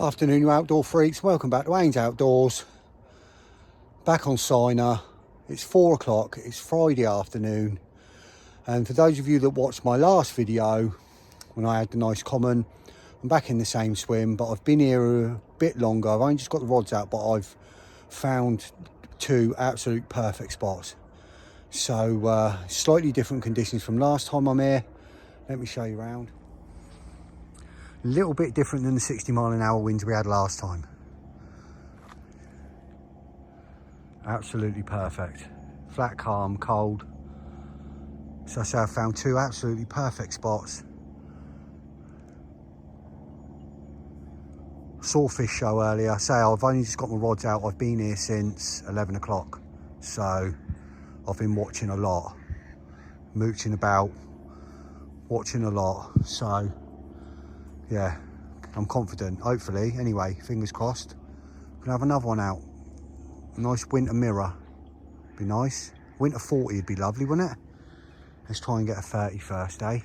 Afternoon, you outdoor freaks. Welcome back to Wayne's Outdoors. Back on Sinah. It's 4 o'clock. It's Friday afternoon. And for those of you that watched my last video, when I had the nice common, I'm back in the same swim, but I've been here a bit longer. I've only just got the rods out, but I've found 2 absolute perfect spots. So slightly different conditions from last time I'm here. Let me show you around. A little bit different than the 60-mile-an-hour winds we had last time. Absolutely perfect. Flat, calm, cold. So I say I found 2 absolutely perfect spots. Saw fish show earlier. I say I've only just got my rods out. I've been here since 11 o'clock. So I've been watching a lot. Mooching about. Watching a lot. So yeah, I'm confident, hopefully. Anyway, fingers crossed. Gonna have another one out. A nice winter mirror. Be nice. Winter 40 would be lovely, wouldn't it? Let's try and get a 30 first, eh?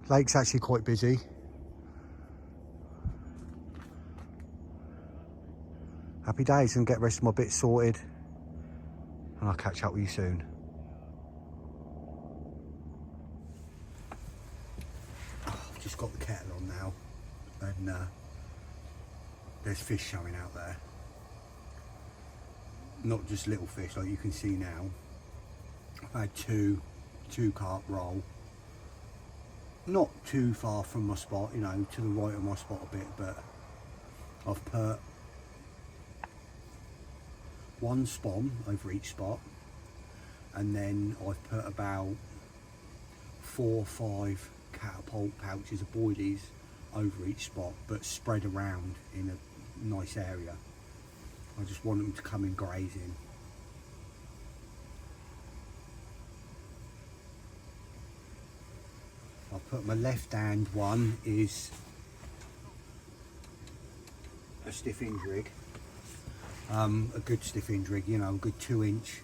Lake's actually quite busy. Happy days, and get the rest of my bits sorted. And I'll catch up with you soon. Just got the kettle on now, and there's fish showing out there. Not just little fish, like you can see now. I've had two carp roll. Not too far from my spot, you know, to the right of my spot a bit, but I've put 1 spawn over each spot, and then I've put about 4 or 5 catapult pouches of boilies over each spot, but spread around in a nice area. I just want them to come in grazing. I've put my left hand one is a stiff hinge rig, a good stiff hinge rig, you know, a good 2-inch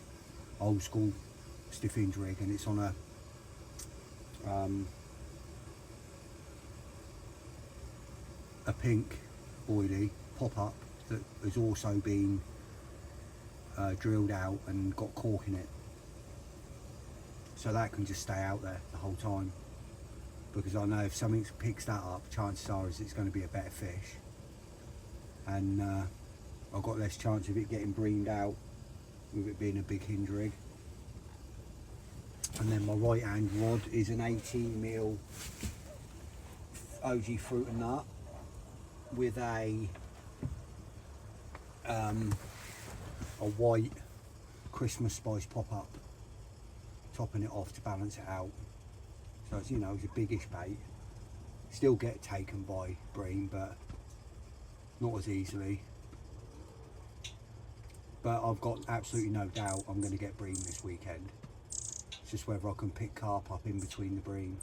old school stiff hinge rig, and it's on a pink boilie pop-up that has also been drilled out and got cork in it, so that can just stay out there the whole time, because I know if something picks that up, chances are is it's going to be a better fish, and I've got less chance of it getting breamed out with it being a big hinge rig. And then my right hand rod is an 18mm OG fruit and nut with a white Christmas spice pop-up topping it off to balance it out. So it's, you know, it's a biggish bait. Still get taken by bream, but not as easily. But I've got absolutely no doubt I'm going to get bream this weekend. It's just whether I can pick carp up in between the bream.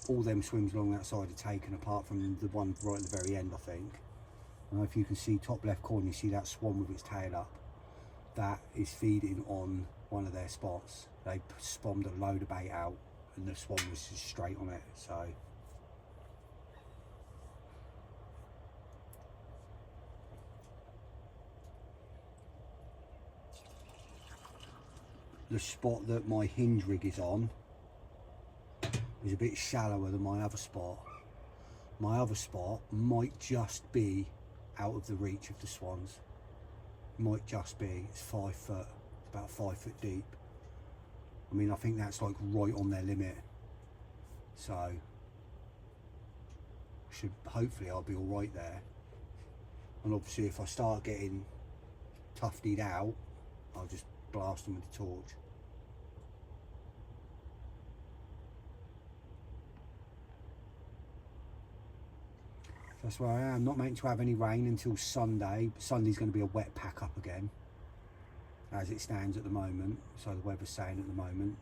All them swims along that side are taken, apart from the one right at the very end, I think. I don't know if you can see top left corner, you see that swan with its tail up. That is feeding on one of their spots. They spawned a load of bait out and the swan was just straight on it, so. The spot that my hinge rig is on is a bit shallower than my other spot. My other spot might just be out of the reach of the swans. Might just be. It's 5 foot, it's about 5 foot deep. I mean, I think that's like right on their limit. So, hopefully I'll be all right there. And obviously if I start getting tuftied out, I'll just blast them with the torch. That's where I am. Not meant to have any rain until Sunday. Sunday's going to be a wet pack up again, as it stands at the moment. So the weather's saying at the moment.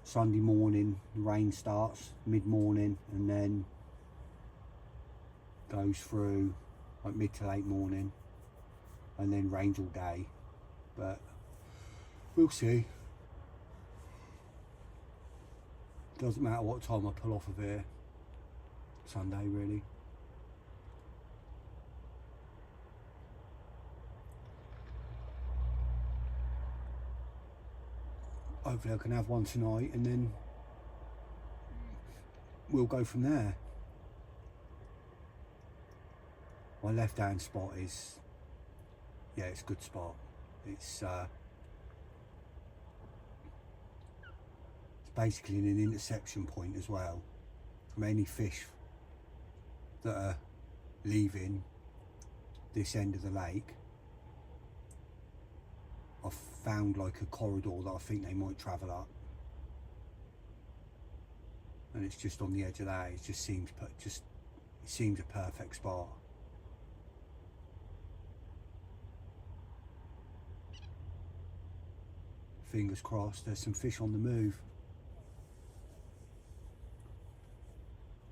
Sunday morning, the rain starts mid-morning and then goes through like mid to late morning, and then rains all day. but we'll see. Doesn't matter what time I pull off of here. Sunday, really. Hopefully I can have one tonight, and then we'll go from there. My left hand spot is, yeah, it's a good spot. It's basically an interception point as well from any fish that are leaving this end of the lake. I've found like a corridor that I think they might travel up, and it's just on the edge of that. It just seems it seems a perfect spot. Fingers crossed. There's some fish on the move.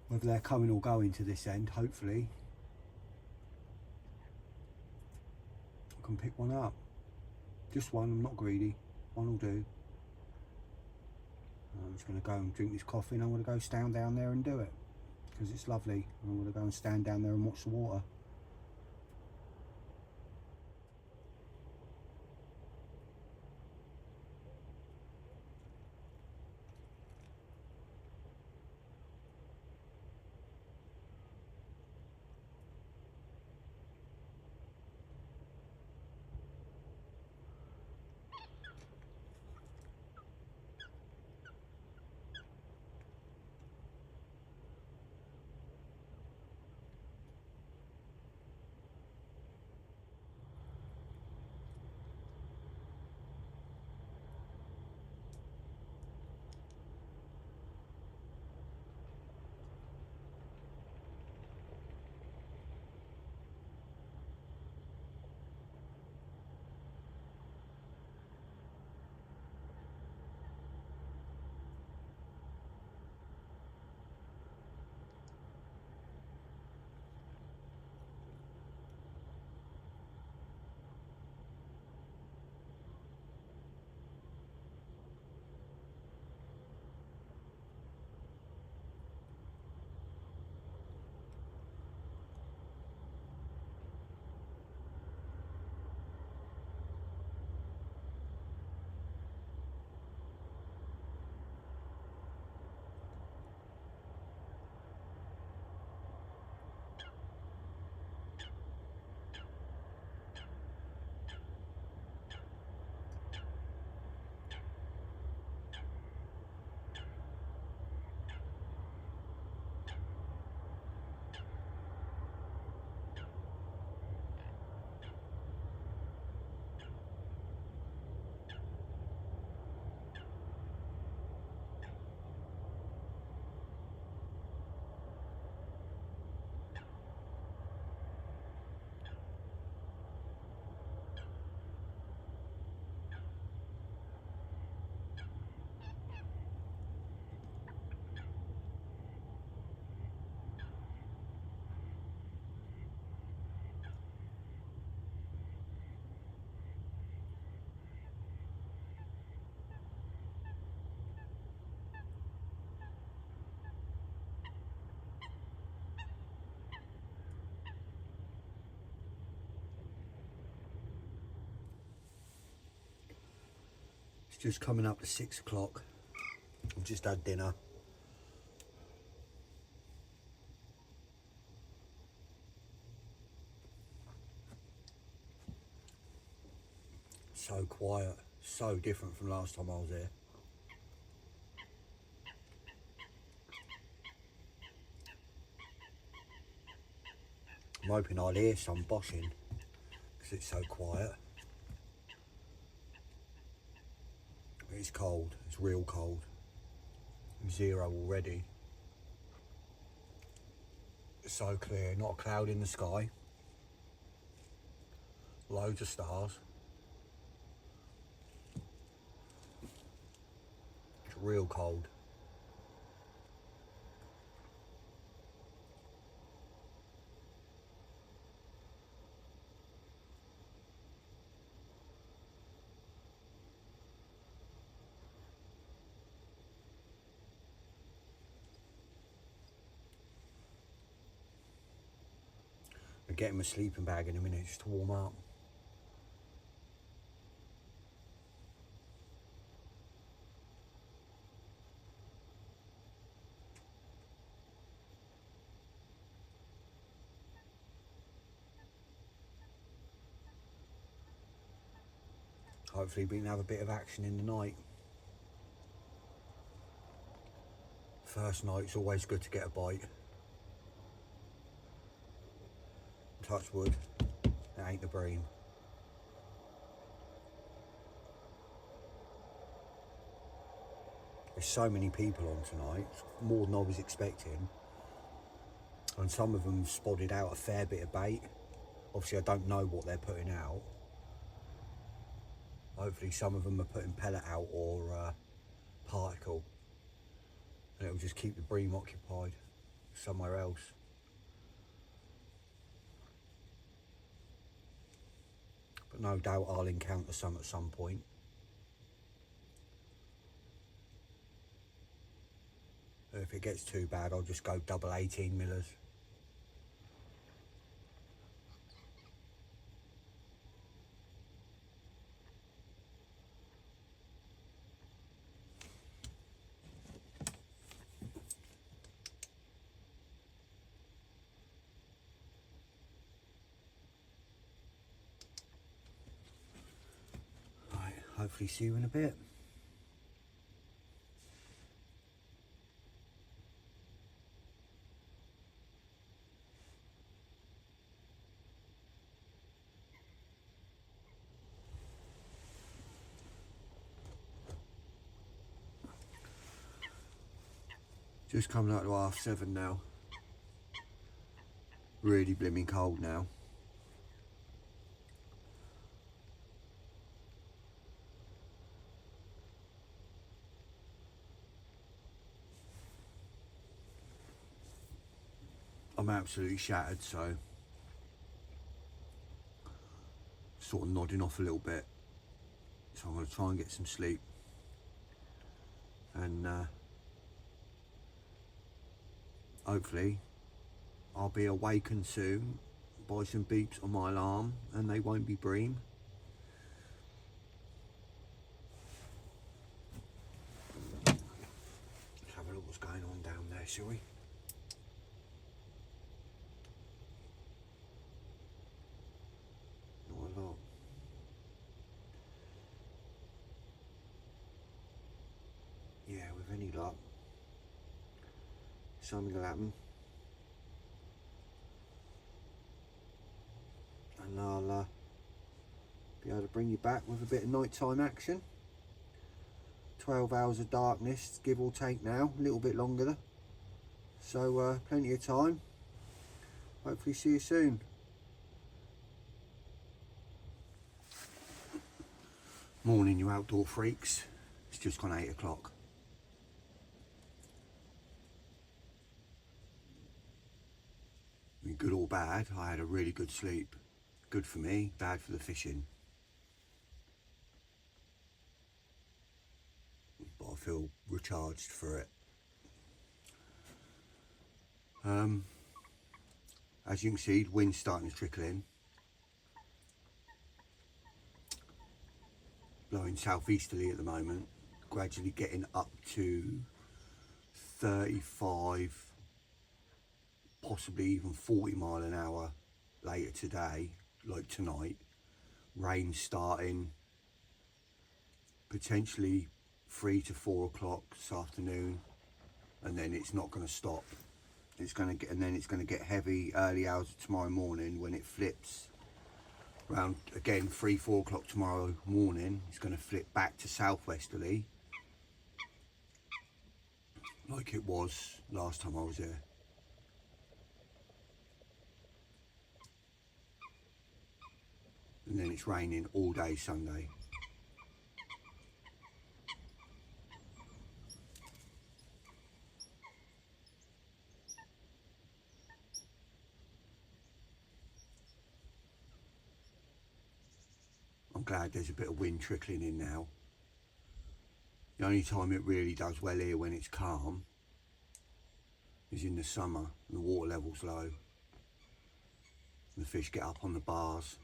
Whether they're coming or going to this end, hopefully I can pick one up. Just one, I'm not greedy. One will do. I'm just going to go and drink this coffee, and I'm going to go stand down there and do it, because it's lovely. I'm going to go and stand down there and watch the water. It's just coming up to 6 o'clock. I've just had dinner. So quiet, so different from last time I was here. I'm hoping I'll hear some boshing, because it's so quiet. It's cold, it's real cold. 0 already. It's so clear, not a cloud in the sky. Loads of stars. It's real cold. I'll get him a sleeping bag in a minute just to warm up. Hopefully we can have a bit of action in the night. First night's always good to get a bite. Touch wood, it ain't the bream. There's so many people on tonight, more than I was expecting. And some of them spotted out a fair bit of bait. Obviously I don't know what they're putting out. Hopefully some of them are putting pellet out or particle. And it'll just keep the bream occupied somewhere else. But no doubt I'll encounter some at some point. If it gets too bad, I'll just go double 18 millers. Right, hopefully see you in a bit. Just coming up to 7:30 now. Really blimmin' cold now. I'm absolutely shattered, so sort of nodding off a little bit. So I'm going to try and get some sleep. And hopefully I'll be awakened soon by some beeps on my alarm and they won't be bream. Let's have a look what's going on down there, shall we? Not a lot. Yeah, with any luck, something will happen. And I'll be able to bring you back with a bit of nighttime action. 12 hours of darkness, give or take now, a little bit longer. So plenty of time. Hopefully see you soon. Morning, you outdoor freaks. It's just gone 8 o'clock. I mean, good or bad, I had a really good sleep. Good for me, bad for the fishing. But I feel recharged for it. As you can see, the wind's starting to trickle in. Blowing southeasterly at the moment, gradually getting up to 35, possibly even 40 mile an hour later today, like tonight. Rain starting potentially 3 to 4 o'clock this afternoon, and then it's not going to stop. It's going to get, and then it's going to get heavy early hours of tomorrow morning when it flips around again 3-4 o'clock tomorrow morning. It's going to flip back to southwesterly like it was last time I was there. And then it's raining all day Sunday. I'm glad there's a bit of wind trickling in now. The only time it really does well here when it's calm is in the summer and the water level's low. The fish get up on the bars.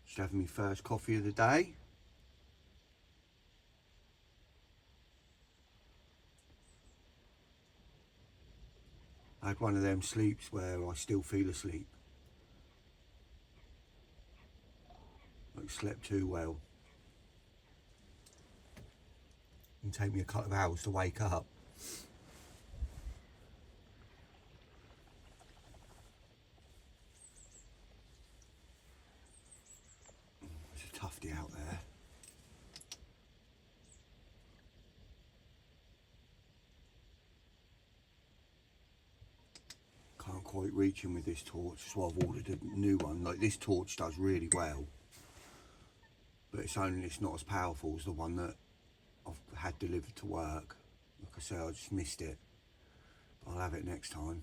Just having my first coffee of the day. I had one of them sleeps where I still feel asleep. Like slept too well. It'll take me a couple of hours to wake up. There's a tufty out there. Can't quite reach him with this torch, so I've ordered a new one. Like, this torch does really well, but it's not as powerful as the one that I've had delivered to work. Like I say, I just missed it. But I'll have it next time.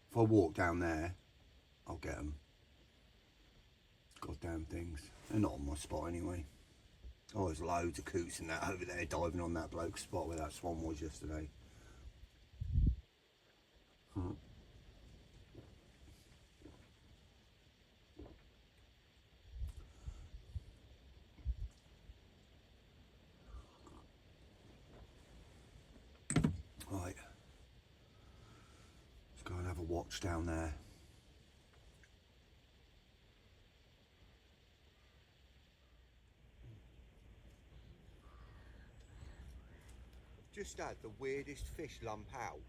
If I walk down there, I'll get them. Goddamn things. They're not on my spot anyway. Oh, there's loads of coots and that over there diving on that bloke's spot where that swan was yesterday. Right. Let's go and have a watch down there. Just had the weirdest fish lump out.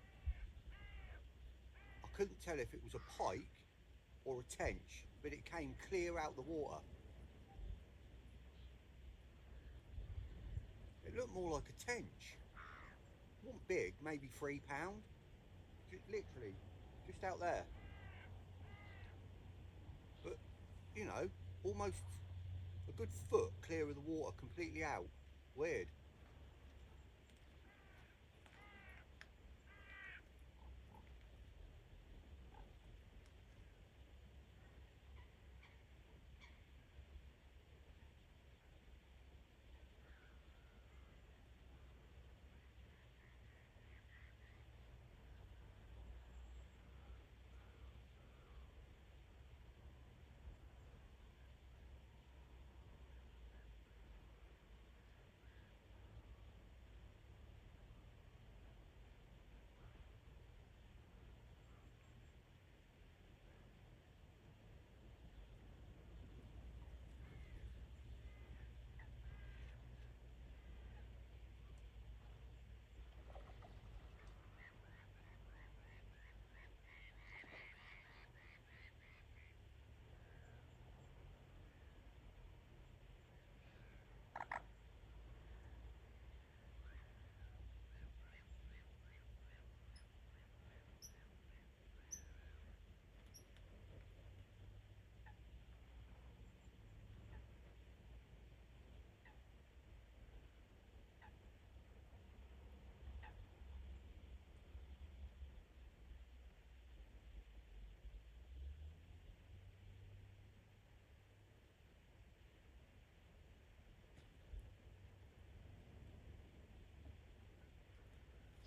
I couldn't tell if it was a pike or a tench, but it came clear out the water. It looked more like a tench. It wasn't big, maybe £3. Just literally, just out there. But, you know, almost a good foot clear of the water, completely out. Weird.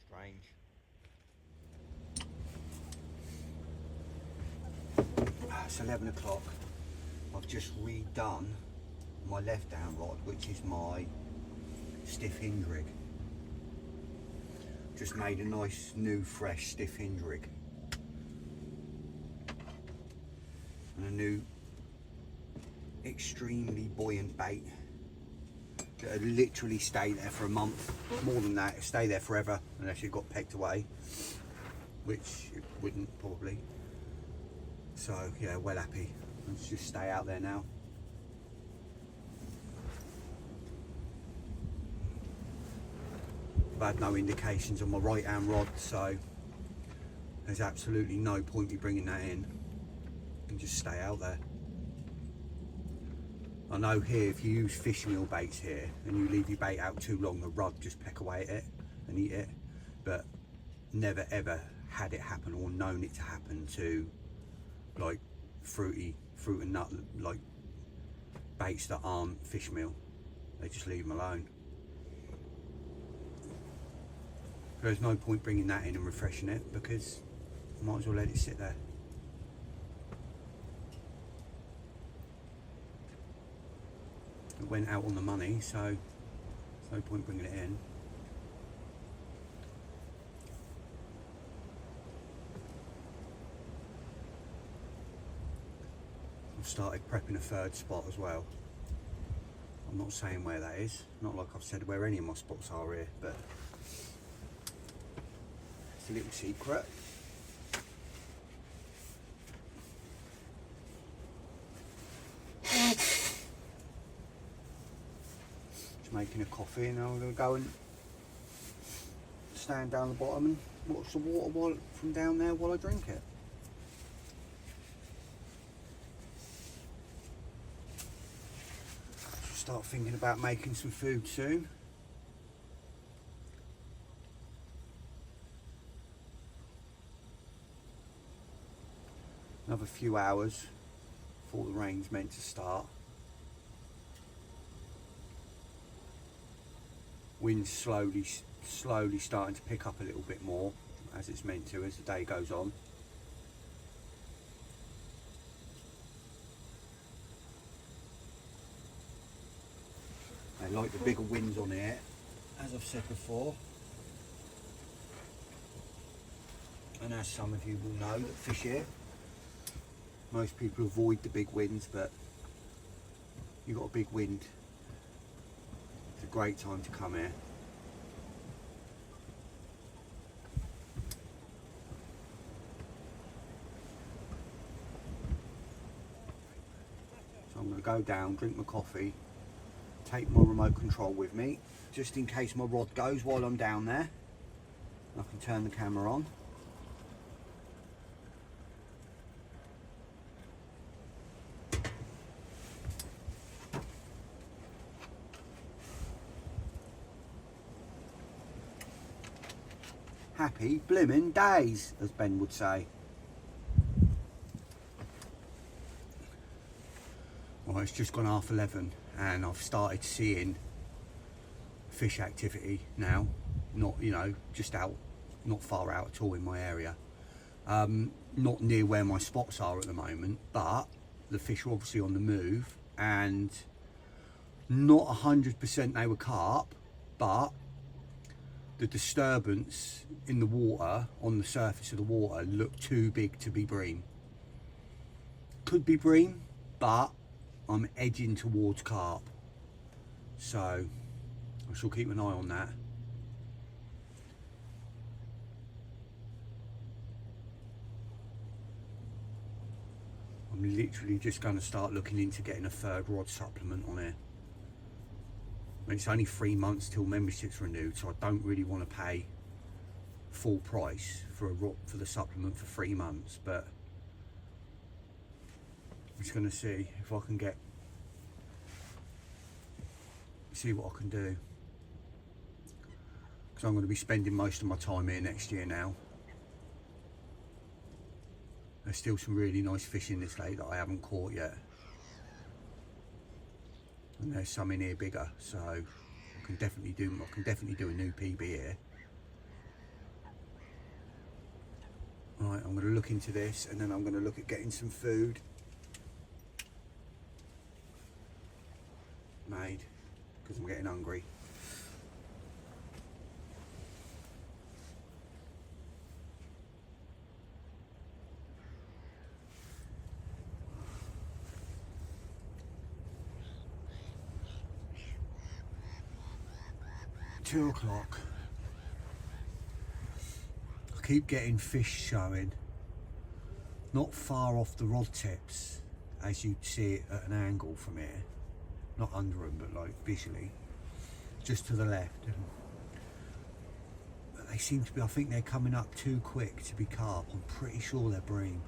Strange. It's 11 o'clock. I've just redone my left down rod, which is my stiff hinge rig. Just made a nice new fresh stiff hinge rig. And a new extremely buoyant bait that had literally stayed there for a month. More than that, it'd stay there forever unless it got pegged away, which it wouldn't probably. So yeah, well happy. Let's just stay out there now. I've had no indications on my right hand rod, so there's absolutely no point in bringing that in. And just stay out there. I know here, if you use fish meal baits here and you leave your bait out too long, the rug just peck away at it and eat it. But never ever had it happen or known it to happen to like fruity fruit and nut like baits that aren't fish meal. They just leave them alone. There's no point bringing that in and refreshing it because I might as well let it sit there. It went out on the money, so there's no point bringing it in. I've started prepping a third spot as well. I'm not saying where that is, not like I've said where any of my spots are here, but it's a little secret. Just making a coffee and I'm going to go and stand down the bottom and watch the water from down there while I drink it. Start thinking about making some food soon. Another few hours before the rain's meant to start. Wind's slowly starting to pick up a little bit more, as it's meant to as the day goes on. I like the bigger winds on here, as I've said before. And as some of you will know that fish here, most people avoid the big winds, but you've got a big wind, it's a great time to come here. So I'm going to go down, drink my coffee, take my remote control with me, just in case my rod goes while I'm down there. I can turn the camera on. Happy blimmin' days, as Ben would say. Well, it's just gone 11:30 and I've started seeing fish activity now. Not, you know, just out, not far out at all in my area. Not near where my spots are at the moment, but the fish are obviously on the move, and not 100% they were carp, but the disturbance in the water, on the surface of the water, looked too big to be bream. Could be bream, but I'm edging towards carp, so I shall keep an eye on that. I'm literally just going to start looking into getting a third rod supplement on here. I mean, it's only 3 months till membership's renewed, so I don't really want to pay full price for the supplement for 3 months, but I'm just going to see if I can see what I can do, because I'm going to be spending most of my time here next year now. There's still some really nice fish in this lake that I haven't caught yet, and there's some in here bigger, so I can definitely do a new PB here. Right, I'm going to look into this, and then I'm going to look at getting some food made, because I'm getting hungry. Two o'clock. I keep getting fish showing not far off the rod tips, as you'd see it at an angle from here. Not under them, but like visually, just to the left. But they seem to be, I think they're coming up too quick to be carp. I'm pretty sure they're bream.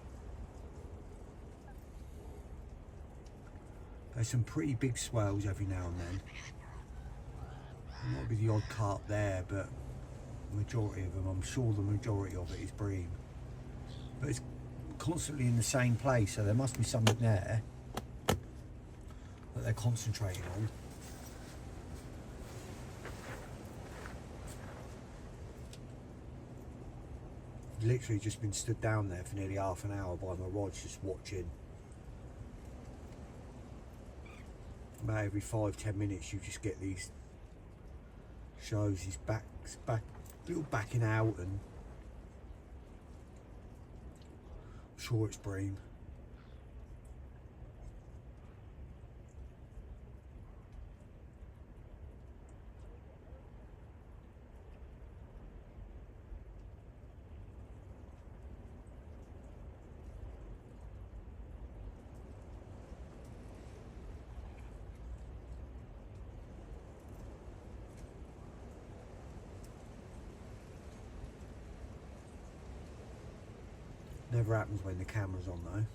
There's some pretty big swells every now and then. There might be the odd carp there, but the majority of them, I'm sure the majority of it is bream. But it's constantly in the same place, so there must be something there that they're concentrating on. I've literally just been stood down there for nearly half an hour by my rods, just watching. About every 5-10 minutes you just get these shows, these little backing out, and I'm sure it's bream. Never happens when the camera's on though.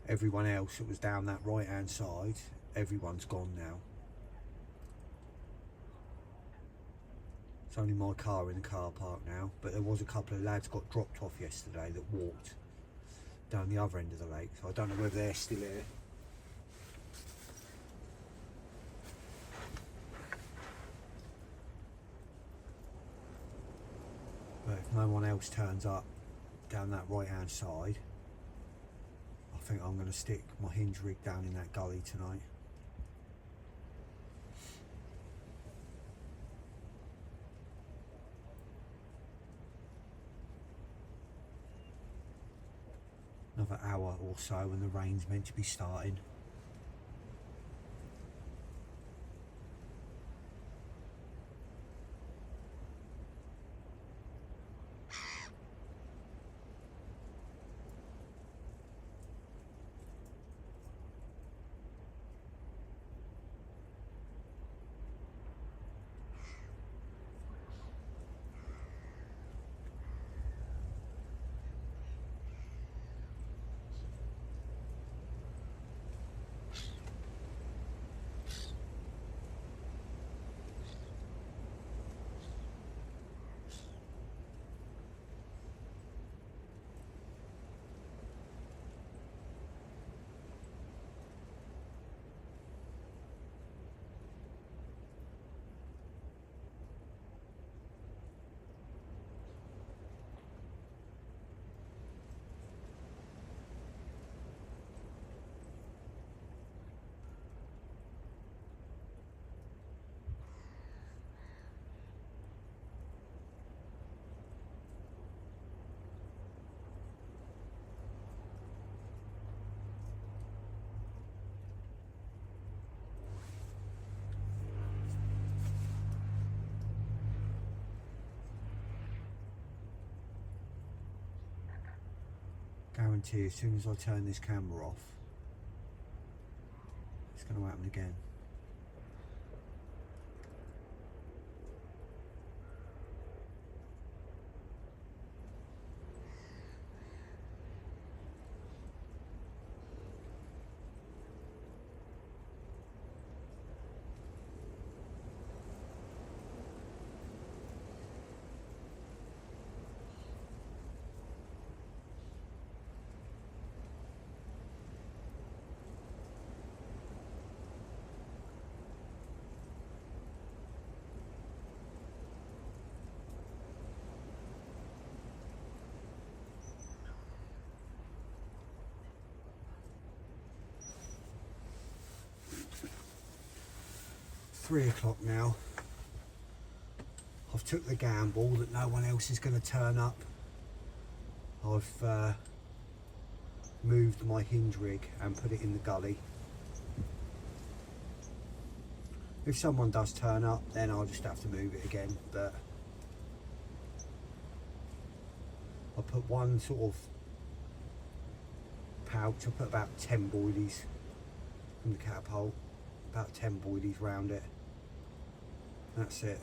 Everyone else that was down that right hand side, everyone's gone now. It's only my car in the car park now, but there was a couple of lads got dropped off yesterday that walked down the other end of the lake, so I don't know whether they're still here. But if no one else turns up down that right hand side, I think I'm going to stick my hinge rig down in that gully tonight. Another hour or so and the rain's meant to be starting. Guarantee as soon as I turn this camera off, it's going to happen again. It's 3 o'clock now. I've took the gamble that no one else is going to turn up. I've moved my hinge rig and put it in the gully. If someone does turn up, then I'll just have to move it again, but I put one sort of pouch. I put about 10 boilies from the catapult, about 10 boilies round it. That's it.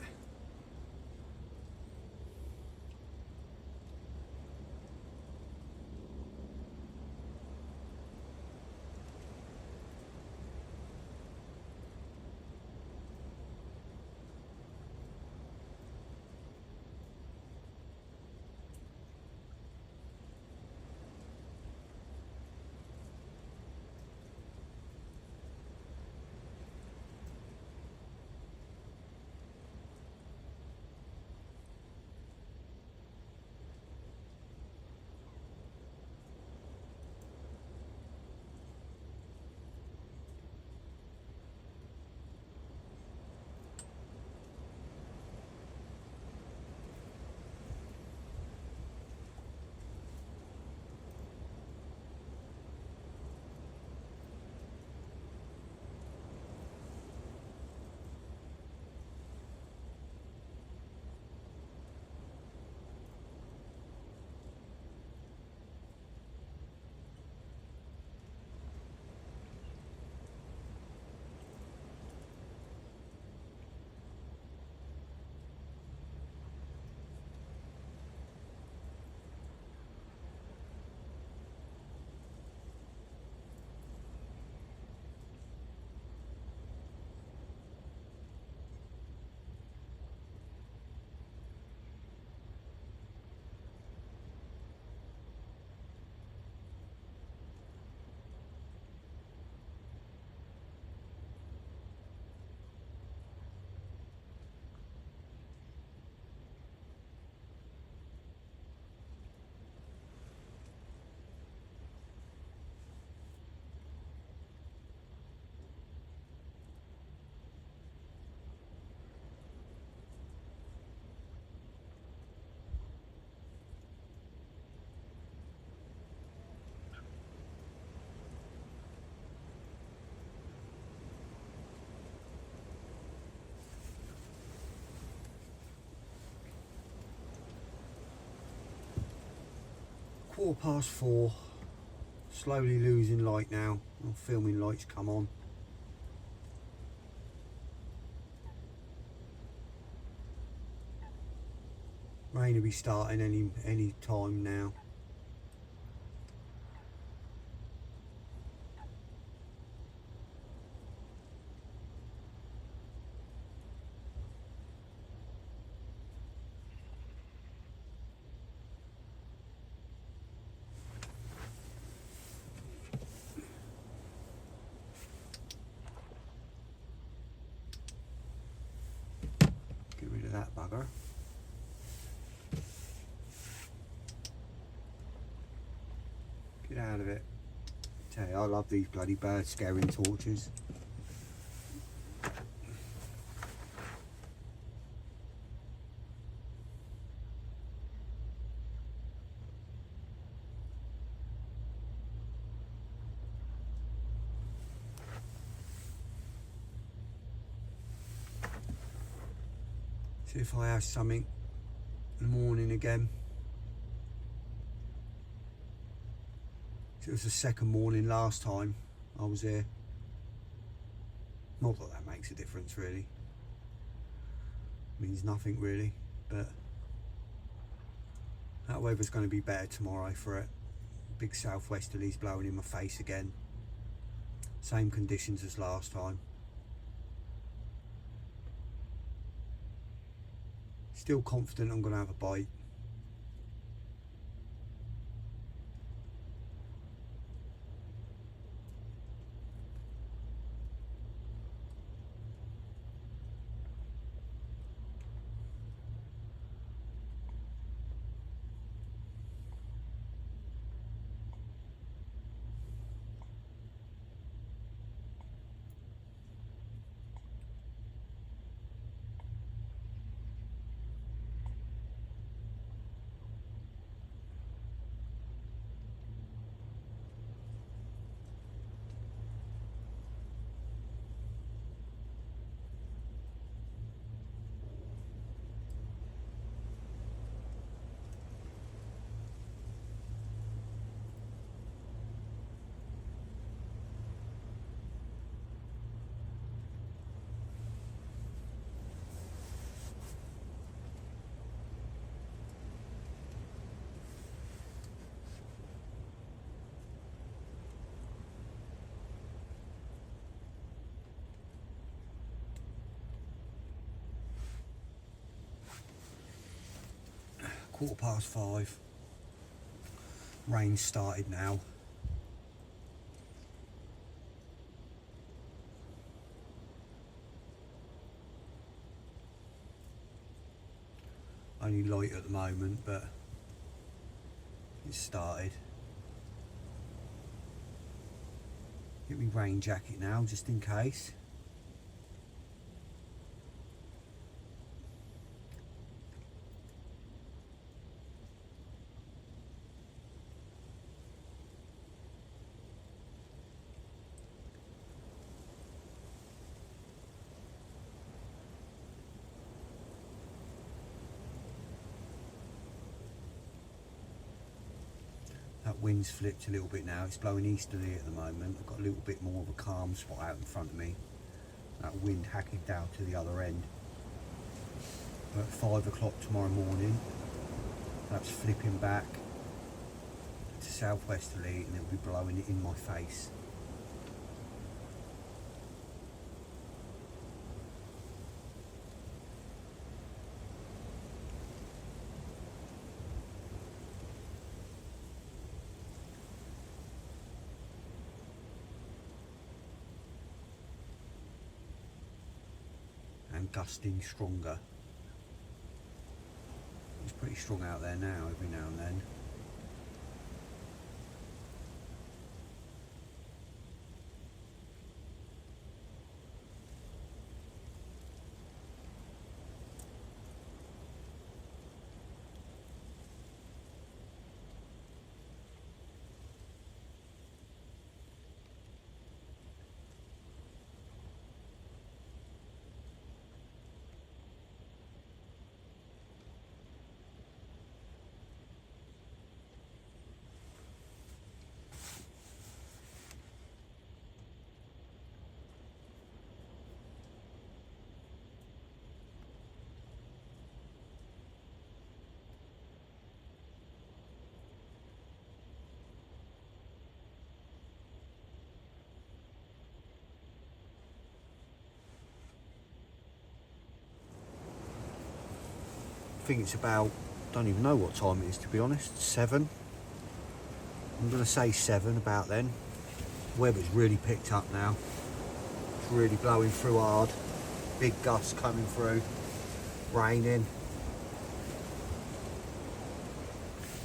4:15, slowly losing light now. Filming lights come on. Rain will be starting any time now. Get rid of that bugger. Get out of it. Tell you, I love these bloody bird scaring torches. See if I have something in the morning again. It was the second morning last time I was here. Not that that makes a difference really. Means nothing really, but that weather's going to be better tomorrow for it. Big southwesterlies blowing in my face again. Same conditions as last time. Still confident I'm going to have a bite. Quarter past 5. Rain started now. Only light at the moment, but it started. Get me rain jacket now, just in case. That wind's flipped a little bit now. It's blowing easterly at the moment. I've got a little bit more of a calm spot out in front of me. That wind hacking down to the other end. But at 5 o'clock tomorrow morning, that's flipping back to southwesterly and it'll be blowing it in my face. And gusting stronger. It's pretty strong out there now, every now and then. think it's about, don't even know what time it is to be honest, 7. I'm going to say 7 about then. Weather's really picked up now. It's really blowing through hard. Big gusts coming through. Raining.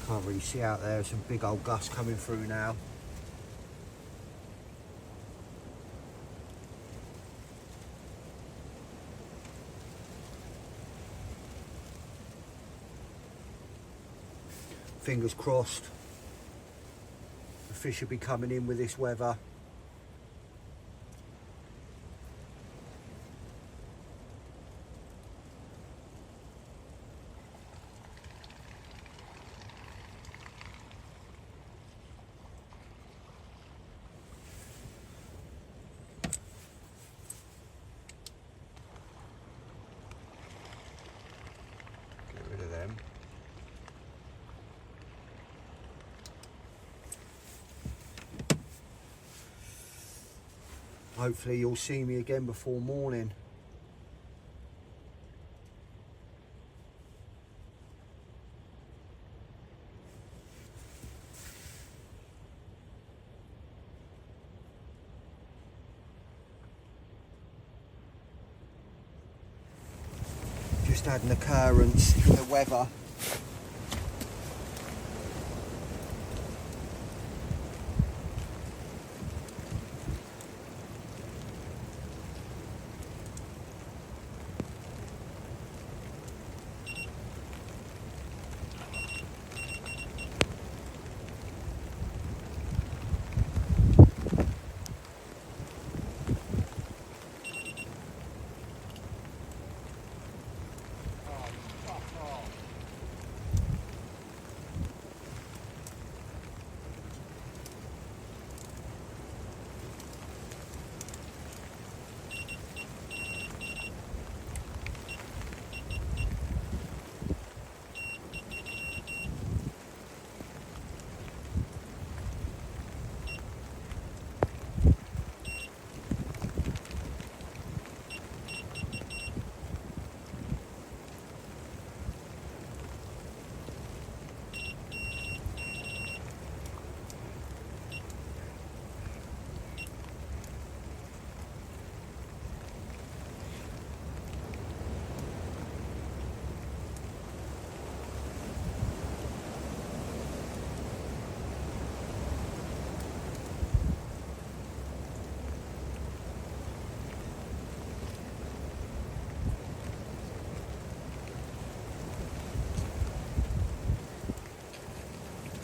Can't really see out there. Some big old gusts coming through now. Fingers crossed. The fish will be coming in with this weather. Get rid of them. Hopefully you'll see me again before morning. Just had an occurrence in the weather.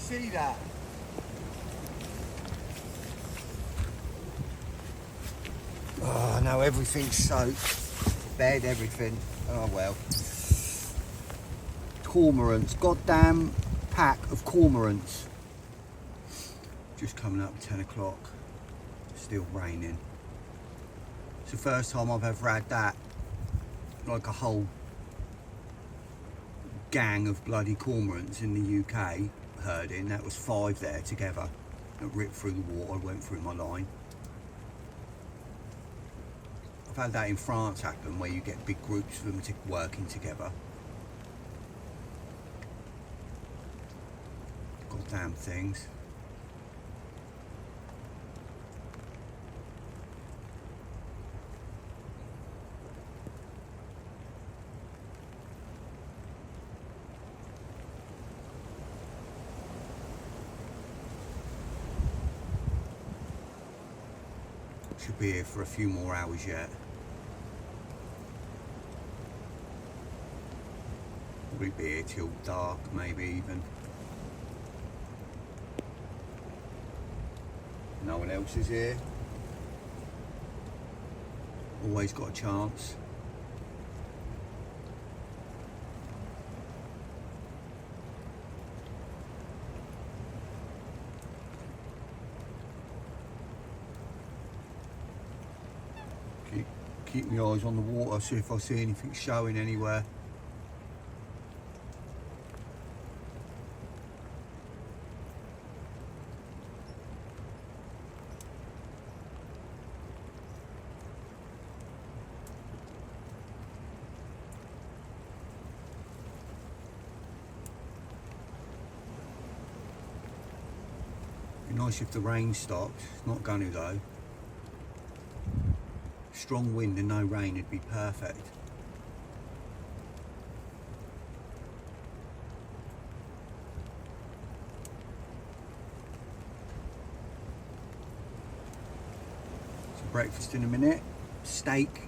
See that? Oh no, everything's soaked. Bed, everything. Oh well. Cormorants, goddamn pack of cormorants. Just coming up 10 o'clock. Still raining. It's the first time I've ever had that. Like a whole gang of bloody cormorants in the UK herding. That was 5 there together that ripped through the water, went through my line. I've had that in France happen, where you get big groups of them working together. Goddamn things. Should be here for a few more hours yet. Probably be here till dark, maybe even. No one else is here. Always got a chance. Keep my eyes on the water, see if I see anything showing anywhere. Nice if the rain stopped. It's not going to though. Strong wind and no rain would be perfect. So breakfast in a minute. Steak.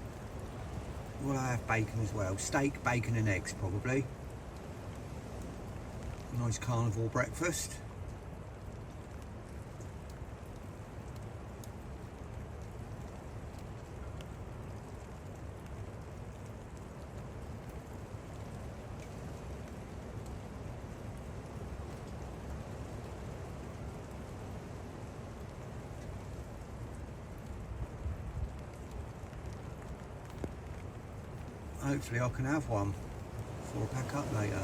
Will I have bacon as well? Steak, bacon and eggs probably. Nice carnivore breakfast. Hopefully I can have one before I pack up later.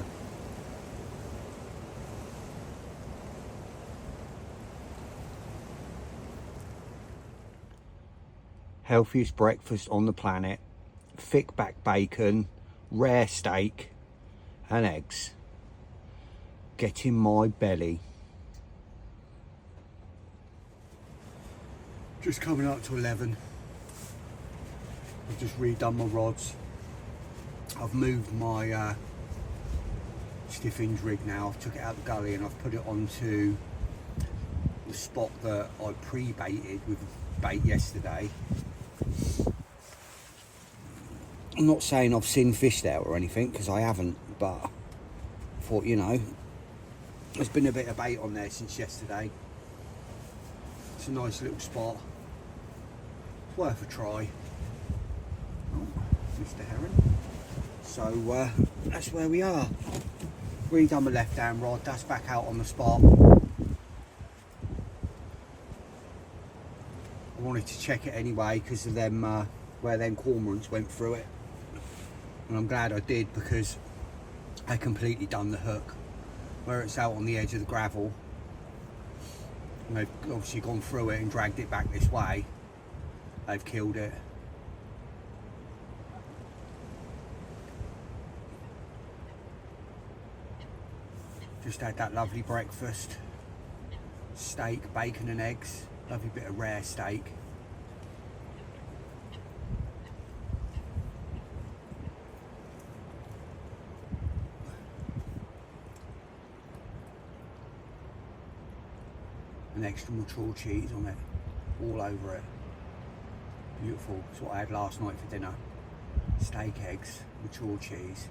Healthiest breakfast on the planet. Thick back bacon, rare steak and eggs. Get in my belly. Just coming up to 11. I've just redone my rods. I've moved my stiff hinge rig now. I've took it out the gully and I've put it onto the spot that I pre-baited with bait yesterday. I'm not saying I've seen fish there or anything, because I haven't, but I thought, you know, there's been a bit of bait on there since yesterday. It's a nice little spot. It's worth a try. Oh, Mr. Heron. So that's where we are. Redone my left hand rod, that's back out on the spot. I wanted to check it anyway because of them where them cormorants went through it, and I'm glad I did, because they completely done the hook where it's out on the edge of the gravel, and they've obviously gone through it and dragged it back this way. They've killed it. Just had that lovely breakfast. Steak, bacon and eggs. Lovely bit of rare steak. An extra mature cheese on it. All over it. Beautiful. It's what I had last night for dinner. Steak, eggs, mature cheese.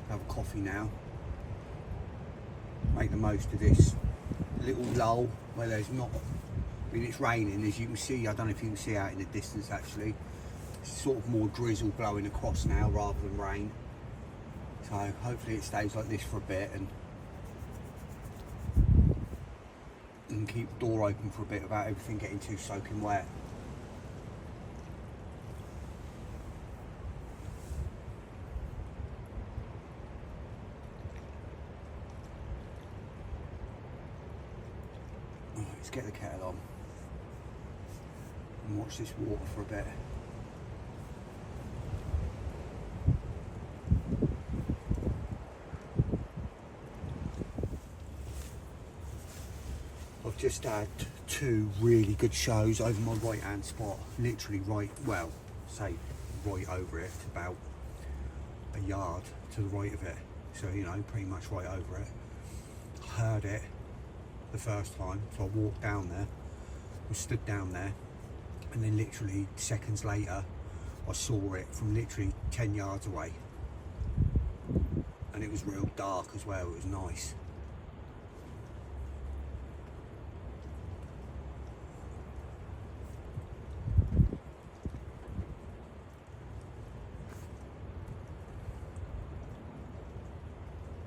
Have a coffee now. Make the most of this little lull where there's not, I mean, it's raining, as you can see. I don't know if you can see out in the distance actually. It's sort of more drizzle blowing across now rather than rain. So hopefully it stays like this for a bit and keep the door open for a bit without everything getting too soaking wet. Let's get the kettle on and watch this water for a bit. I've just had two really good shows over my right hand spot, literally right, well, say right over it, about a yard to the right of it, so you know, pretty much right over it. Heard it the first time, so I walked down there, I stood down there, and then literally seconds later I saw it from literally 10 yards away, and it was real dark as well. It was nice.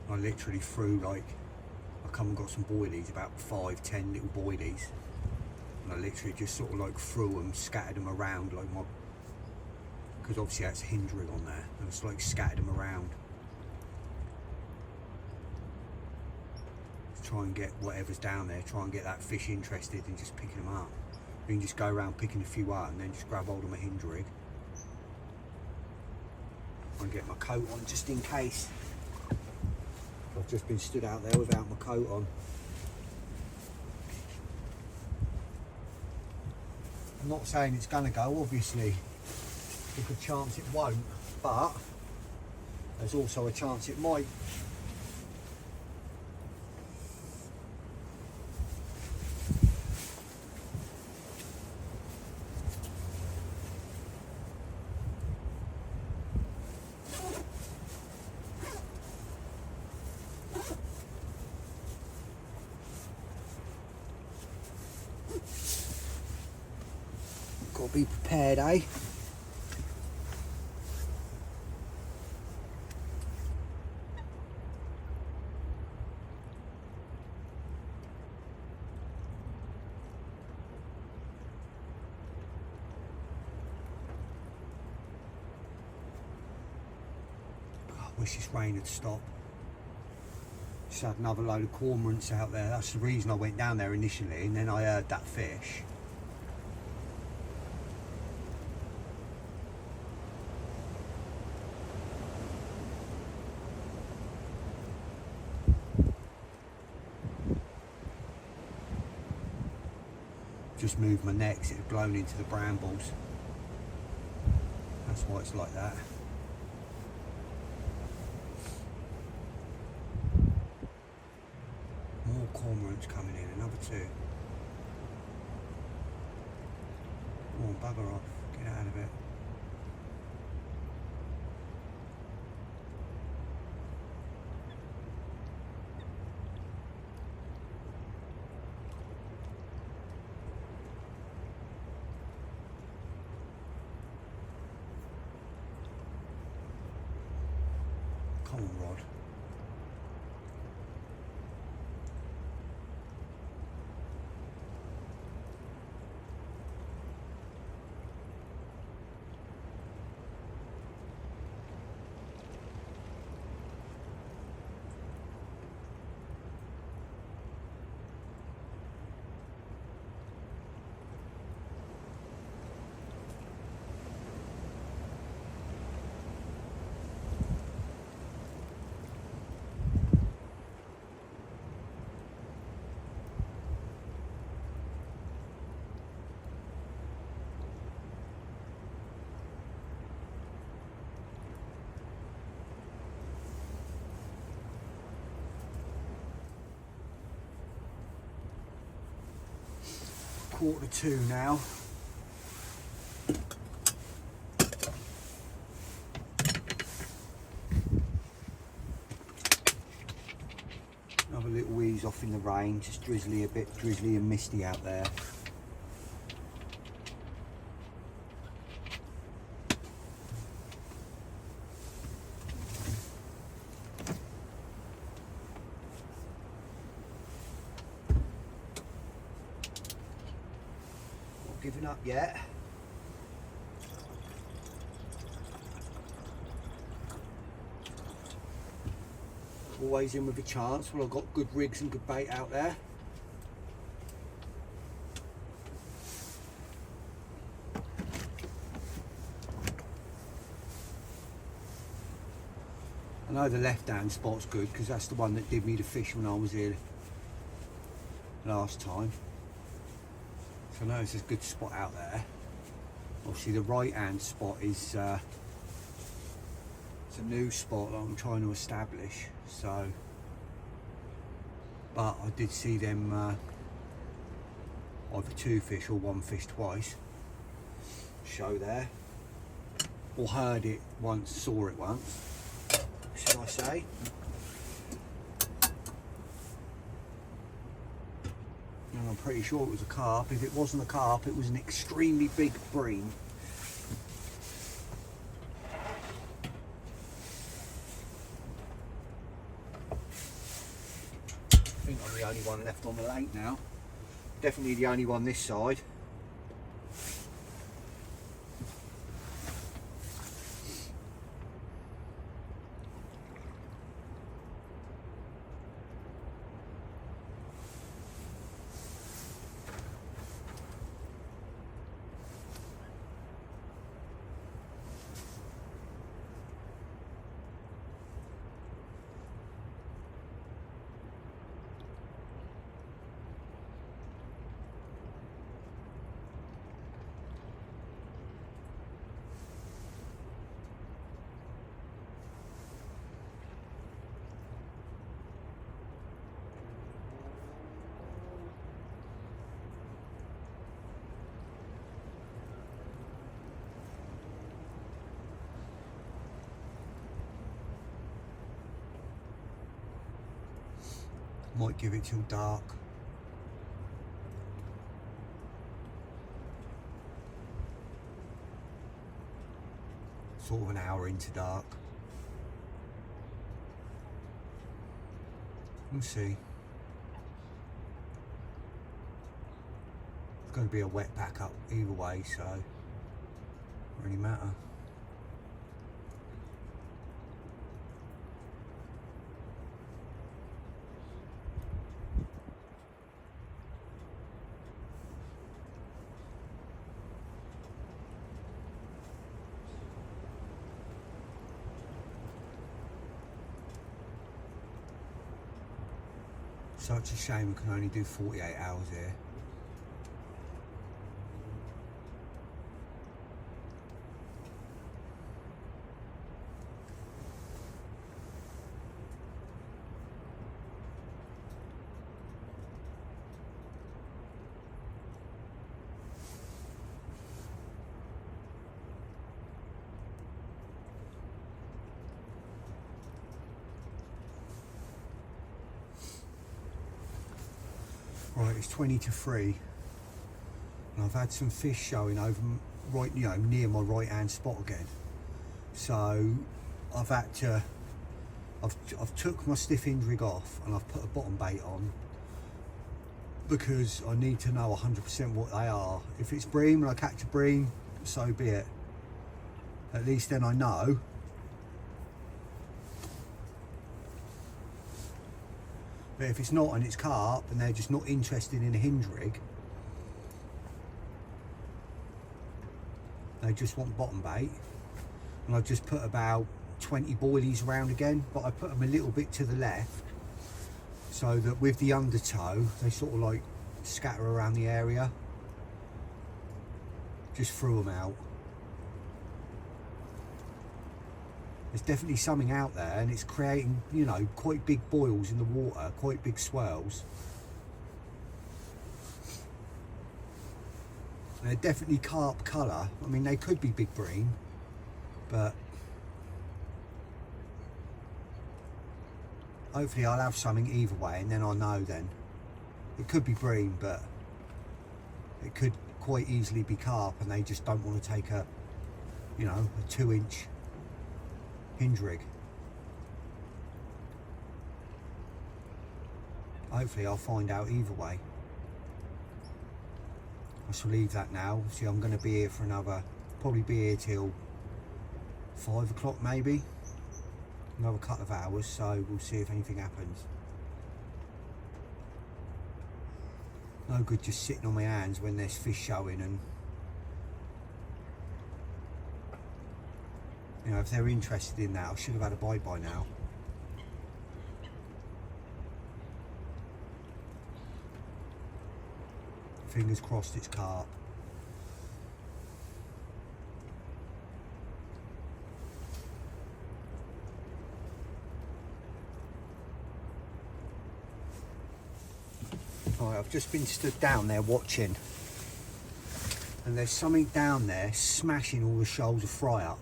I literally threw, like, I come and got some boilies, about 5-10 little boilies, and I literally just sort of like threw them, scattered them around, like my, because obviously that's a hinge rig on there, and it's like scattered them around to try and get whatever's down there, try and get that fish interested in just picking them up. You can just go around picking a few up and then just grab hold of my hinge rig and get my coat on just in case. I've just been stood out there without my coat on. I'm not saying it's going to go, obviously. There's a good chance it won't, but there's also a chance it might. Got to be prepared, eh? I wish this rain had stopped. Just had another load of cormorants out there. That's the reason I went down there initially, and then I heard that fish. Just moved my neck, it had blown into the brambles. That's why it's like that. More cormorants coming in, another 2. Oh, bugger off, get out of it. Come on, Rod. Quarter to 2 now. Another little wheeze off in the rain, just drizzly, a bit drizzly and misty out there. Giving up yet. Always in with a chance. Well, I've got good rigs and good bait out there. I know the left hand spot's good because that's the one that did me the fish when I was here last time. So I know it's a good spot out there. Obviously the right hand spot is it's a new spot that I'm trying to establish. So, but I did see them either 2 fish or 1 fish twice. Show there. Or heard it once, saw it once, should I say. And I'm pretty sure it was a carp. If it wasn't a carp, it was an extremely big bream. I think I'm the only one left on the lake now. Definitely the only one this side. Might give it till dark. Sort of an hour into dark. We'll see. It's going to be a wet backup either way, so don't really matter. Such a shame we can only do 48 hours here. Right, it's 20 to 3 and I've had some fish showing over right, you know, near my right hand spot again. So I've had to, I've took my stiff hinge rig off and I've put a bottom bait on because I need to know 100% what they are. If it's bream and I catch a bream, so be it. At least then I know. But if it's not and it's carp and they're just not interested in a hinge rig, they just want bottom bait, and I've just put about 20 boilies around again, but I put them a little bit to the left so that with the undertow they sort of like scatter around the area. Just threw them out. There's definitely something out there and it's creating, you know, quite big boils in the water, quite big swells. And they're definitely carp colour. I mean, they could be big bream, but hopefully I'll have something either way and then I'll know then. It could be bream, but it could quite easily be carp and they just don't want to take a, you know, a 2-inch hinge rig. Hopefully I'll find out either way. I shall leave that now. See, I'm going to be here for another, probably be here till 5 o'clock maybe. Another couple of hours, so we'll see if anything happens. No good just sitting on my hands when there's fish showing, and you know, if they're interested in that, I should have had a bite by now. Fingers crossed it's carp. Right, I've just been stood down there watching, and there's something down there smashing all the shoals of fry up.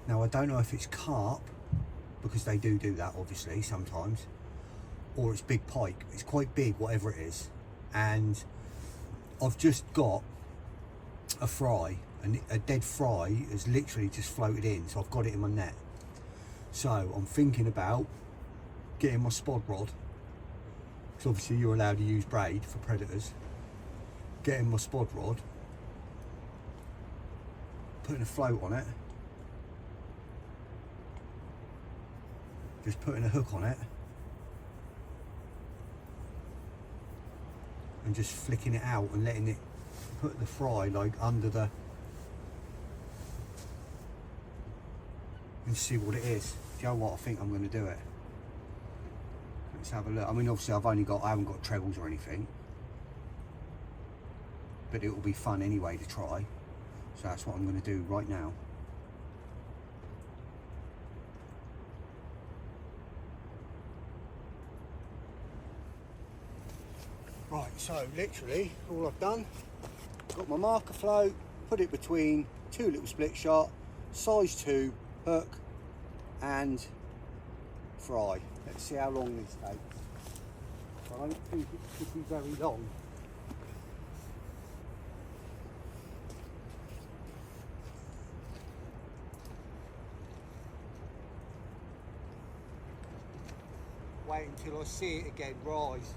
Now I don't know if it's carp, because they do that obviously sometimes, or it's big pike. It's quite big, whatever it is. And I've just got a fry, and a dead fry has literally just floated in, so I've got it in my net. So I'm thinking about getting my spod rod, because obviously you're allowed to use braid for predators. Getting my spod rod, putting a float on it, just putting a hook on it and just flicking it out and letting it put the fry like under the, and see what it is. Do you know what? I think I'm going to do it. Let's have a look. I mean, obviously I haven't got trebles or anything, but it will be fun anyway to try. So that's what I'm going to do right now. Right, so literally all I've done, got my marker float, put it between two little split shot, size 2 hook and fry. Let's see how long this takes. I don't think it should be very long. Wait until I see it again rise.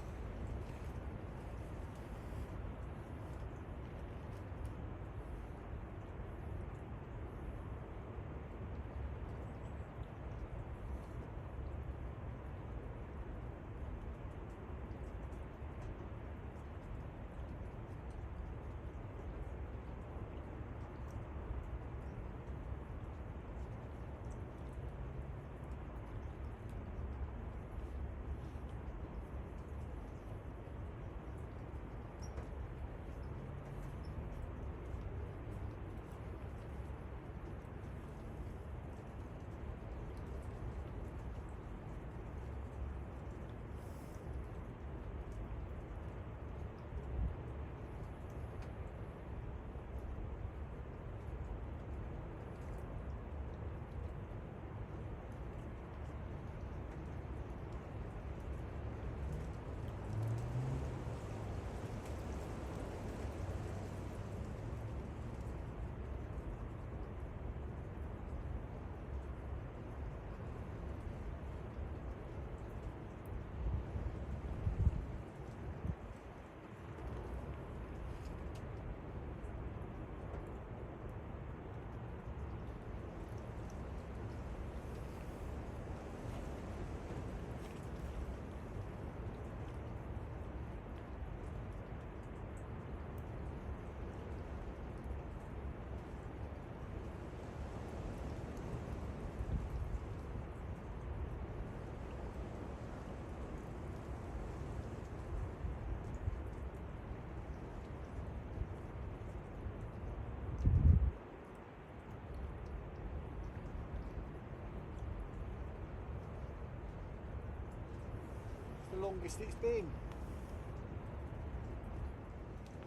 The longest it's been.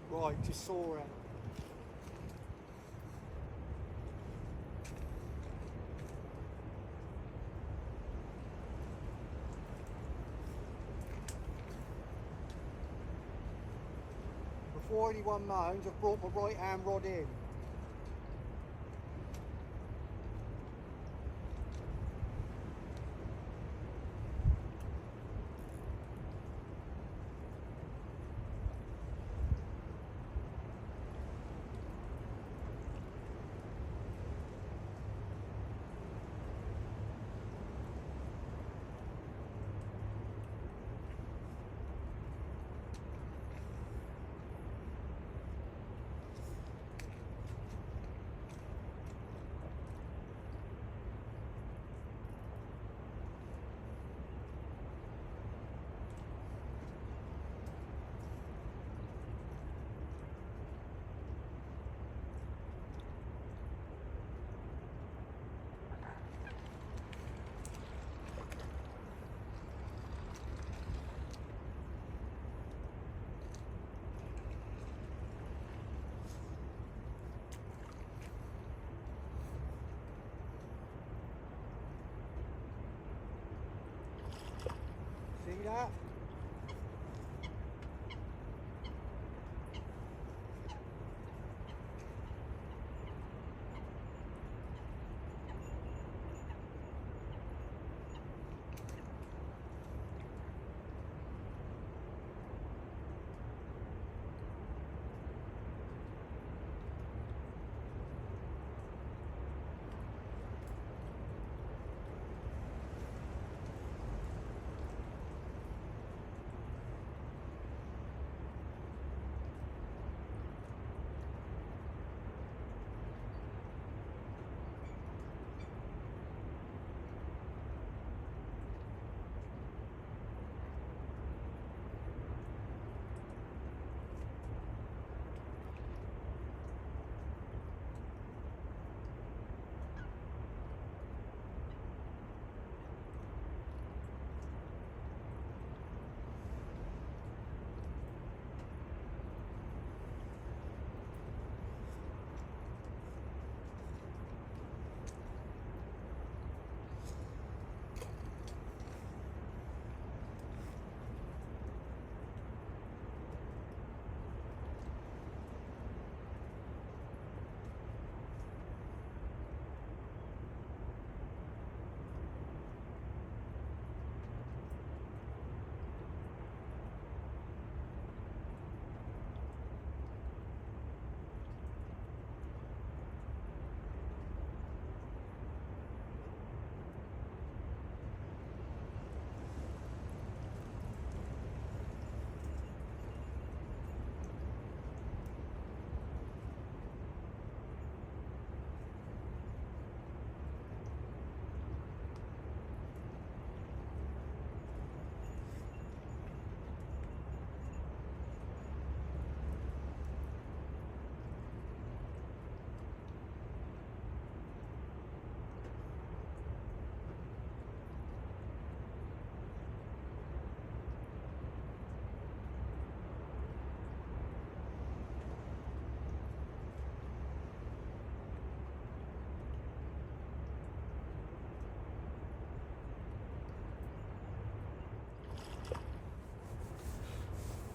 Right, just saw it. Before anyone moans, I've brought my right hand rod in. See that?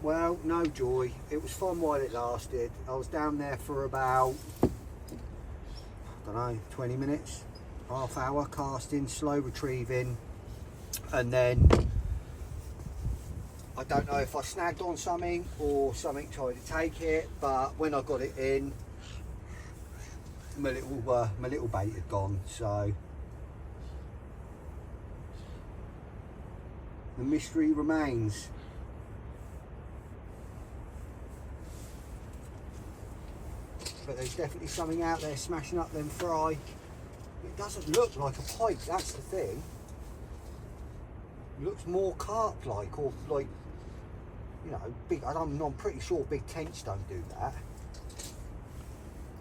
Well, no joy. It was fun while it lasted. I was down there for about, I don't know, 20 minutes, half hour, casting, slow retrieving, and then I don't know if I snagged on something or something tried to take it, but when I got it in, my little bait had gone. So the mystery remains. But there's definitely something out there smashing up them fry. It doesn't look like a pike, that's the thing. It looks more carp-like, or like, you know, big. I'm pretty sure big tench don't do that.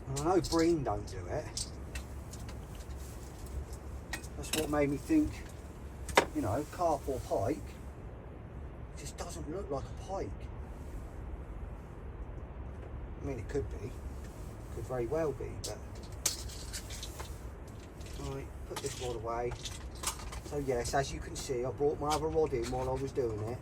And I know bream don't do it. That's what made me think, you know, carp or pike. It just doesn't look like a pike. I mean, it could be. Could very well be, but right, put this rod away. So yes, as you can see, I brought my other rod in while I was doing it.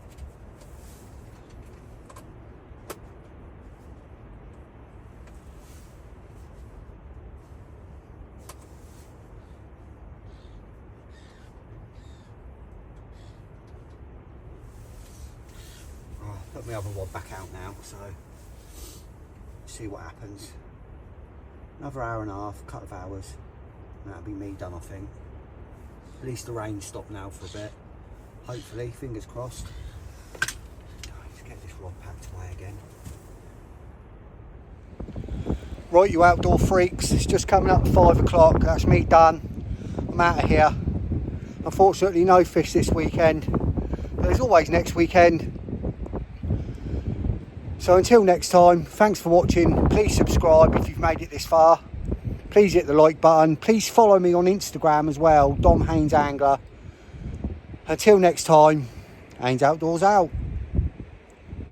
Oh, put my other rod back out now, so see what happens. Another hour and a half, couple of hours, and that'll be me done, I think. At least the rain stopped now for a bit. Hopefully, fingers crossed. Let's get this rod packed away again. Right, you outdoor freaks, it's just coming up to 5 o'clock. That's me done. I'm out of here. Unfortunately, no fish this weekend. But there's always next weekend. So until next time, thanks for watching. Please subscribe if you've made it this far. Please hit the like button. Please follow me on Instagram as well, Dom Haynes Angler. Until next time, Haynes Outdoors out.